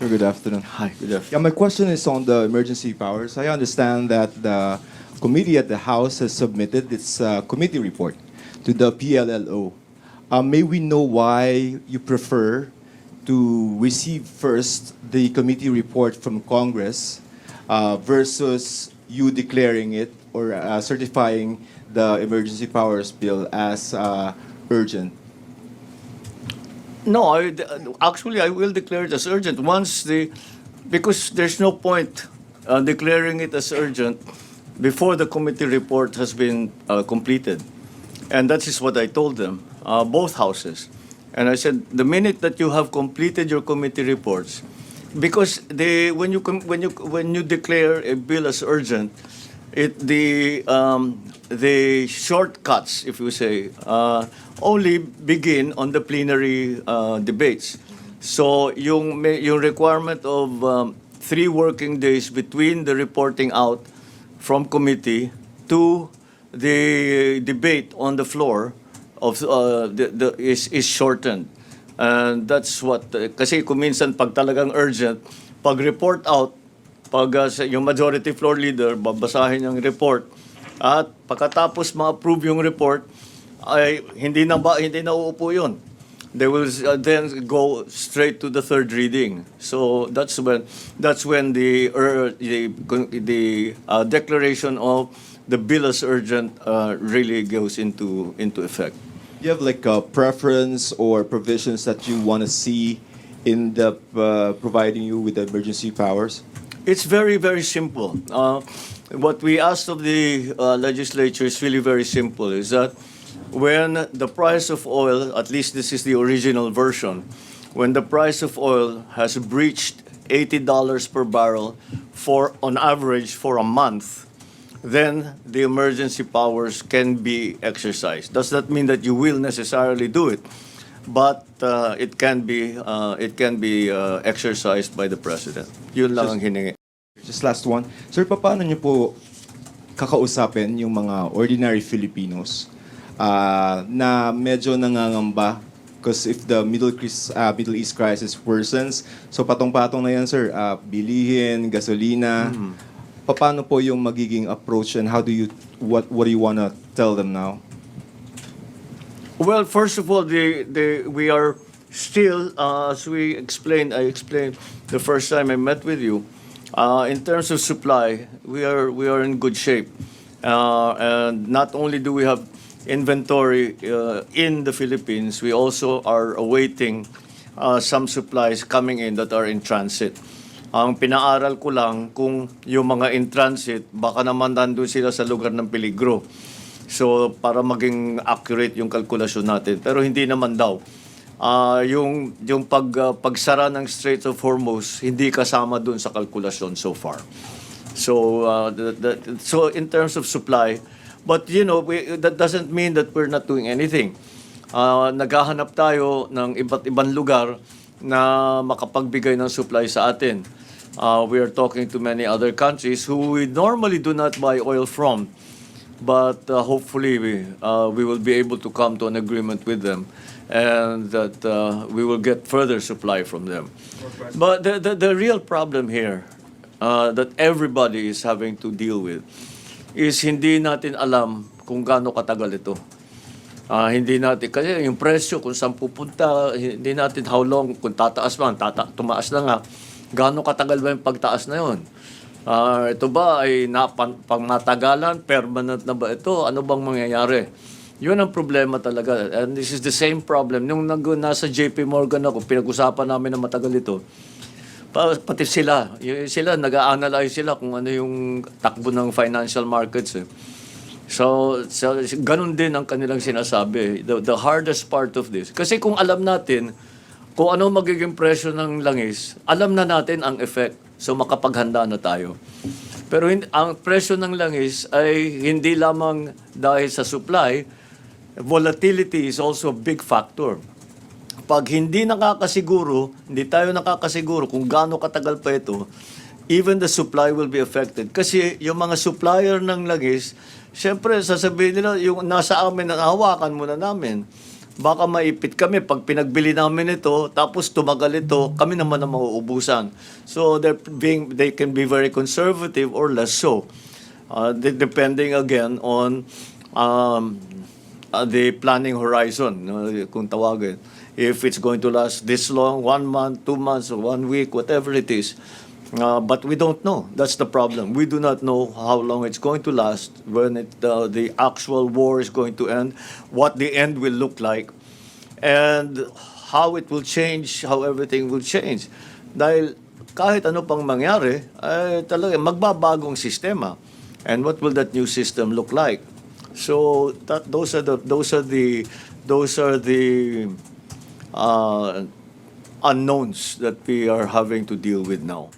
Sir, good afternoon. Hi, good afternoon. Yeah, my question is on the emergency powers. I understand that the committee at the House has submitted its committee report to the PLLO. May we know why you prefer to receive first the committee report from Congress versus you declaring it or certifying the emergency powers bill as urgent? No, actually, I will declare it as urgent because there's no point declaring it as urgent before the committee report has been completed. And that is what I told them, both houses. And I said, the minute that you have completed your committee reports, because when you declare a bill as urgent, the shortcuts, if you say, only begin on the plenary debates. So yung requirement of 3 working days between the reporting out from committee to the debate on the floor of is shortened. And that's what, kasi kung minsan pag talagang urgent, pag report out, pag yung majority floor leader, babasahin yung report, at pagkatapos ma-approve yung report, ay hindi na uupo yun. They will then go straight to the third reading. So that's when the declaration of the bill as urgent really goes into effect. Do you have like a preference or provisions that you want to see in the providing you with the emergency powers? It's very, very simple. What we asked of the legislature is really very simple, is that when the price of oil, at least this is the original version, when the price of oil has breached $80 per barrel on average for a month, then the emergency powers can be exercised. Does that mean that you will necessarily do it? But it can be exercised by the president. Yun lang ang hiningi. Just last one. Sir, paano niyo po kakausapin yung mga ordinary Filipinos na medyo nangangamba? Because if the Middle East crisis worsens, so patong-patong na yan, sir. Bilihin, gasolina. Paano po yung magiging approach and what do you want to tell them now? Well, first of all, we are still, as I explained the first time I met with you, in terms of supply, we are in good shape. And not only do we have inventory in the Philippines, we also are awaiting some supplies coming in that are in transit. Ang pinaaral ko lang kung yung mga in transit, baka naman nandun sila sa lugar ng peligro. So, para maging accurate yung kalkulasyon natin. Pero hindi naman daw. Yung pagsara ng Strait of Hormuz, hindi kasama dun sa kalkulasyon so far. So, so in terms of supply, but that doesn't mean that we're not doing anything. Naghahanap tayo ng iba't ibang lugar na makapagbigay ng supply sa atin. We are talking to many other countries who we normally do not buy oil from. But hopefully we will be able to come to an agreement with them, and that we will get further supply from them. But the real problem here that everybody is having to deal with is hindi natin alam kung gaano katagal ito. Hindi natin, kasi yung presyo kung saan pupunta, hindi natin how long, kung tataas man, tumaas na nga, gaano katagal ba yung pagtaas na yun? Ito ba ay pangmatagalan, permanent na ba ito? Ano bang mangyayari? Yun ang problema talaga. And this is the same problem. Nung nasa JP Morgan ako, pinag-usapan namin na matagal ito. Pati sila nag-a-analyze sila kung ano yung takbo ng financial markets. So ganun din ang kanilang sinasabi. The hardest part of this. Kasi kung alam natin kung ano magiging presyo ng langis, alam na natin ang effect. So makapaghanda na tayo. Pero ang presyo ng langis ay hindi lamang dahil sa supply, volatility is also a big factor. Pag hindi tayo nakakasiguro kung gaano katagal pa ito, even the supply will be affected. Kasi yung mga supplier ng langis, syempre sasabihin nila, yung nasa amin, hawakan muna namin. baka maipit kami pag pinagbili namin ito, tapos tumagal ito, kami naman ang mauubusan. So they can be very conservative or less so. Depending again on the planning horizon, kung tawagin. If it's going to last this long, 1 month, 2 months, or 1 week, whatever it is. But we don't know. That's the problem. We do not know how long it's going to last, when the actual war is going to end, what the end will look like, and how it will change, how everything will change. Dahil kahit ano pang mangyari, ay talaga magbabagong sistema. And what will that new system look like? So those are the unknowns that we are having to deal with now.